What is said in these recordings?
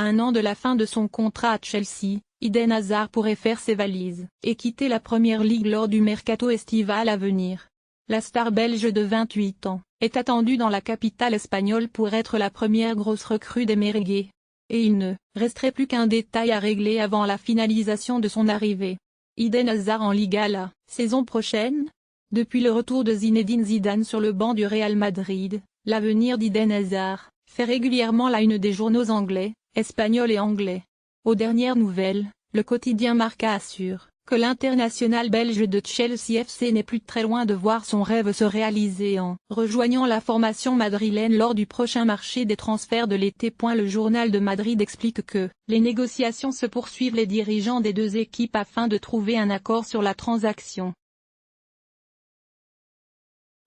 À un an de la fin de son contrat à Chelsea, Eden Hazard pourrait faire ses valises et quitter la Premier League lors du mercato estival à venir. La star belge de 28 ans est attendue dans la capitale espagnole pour être la première grosse recrue des merengues. Et il ne resterait plus qu'un détail à régler avant la finalisation de son arrivée. Eden Hazard en Liga la saison prochaine? Depuis le retour de Zinedine Zidane sur le banc du Real Madrid, l'avenir d'Eden Hazard fait régulièrement la une des journaux anglais, espagnols et anglais. Aux dernières nouvelles, le quotidien Marca assure que l'international belge de Chelsea FC n'est plus très loin de voir son rêve se réaliser en rejoignant la formation madrilène lors du prochain marché des transferts de l'été. Le journal de Madrid explique que les négociations se poursuivent les dirigeants des deux équipes afin de trouver un accord sur la transaction.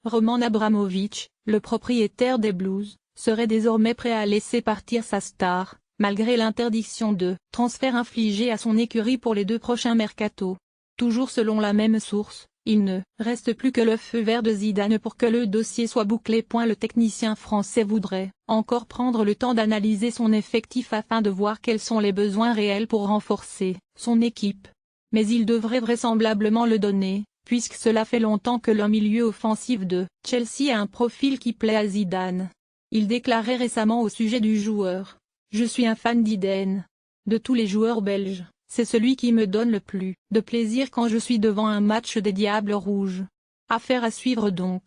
Roman Abramovich, le propriétaire des Blues, serait désormais prêt à laisser partir sa star, malgré l'interdiction de transfert infligée à son écurie pour les 2 prochains mercatos. Toujours selon la même source, il ne reste plus que le feu vert de Zidane pour que le dossier soit bouclé. Le technicien français voudrait encore prendre le temps d'analyser son effectif afin de voir quels sont les besoins réels pour renforcer son équipe. Mais il devrait vraisemblablement le donner, puisque cela fait longtemps que le milieu offensif de Chelsea a un profil qui plaît à Zidane. Il déclarait récemment au sujet du joueur: « Je suis un fan d'Eden. De tous les joueurs belges, c'est celui qui me donne le plus de plaisir quand je suis devant un match des Diables Rouges. » Affaire à suivre donc.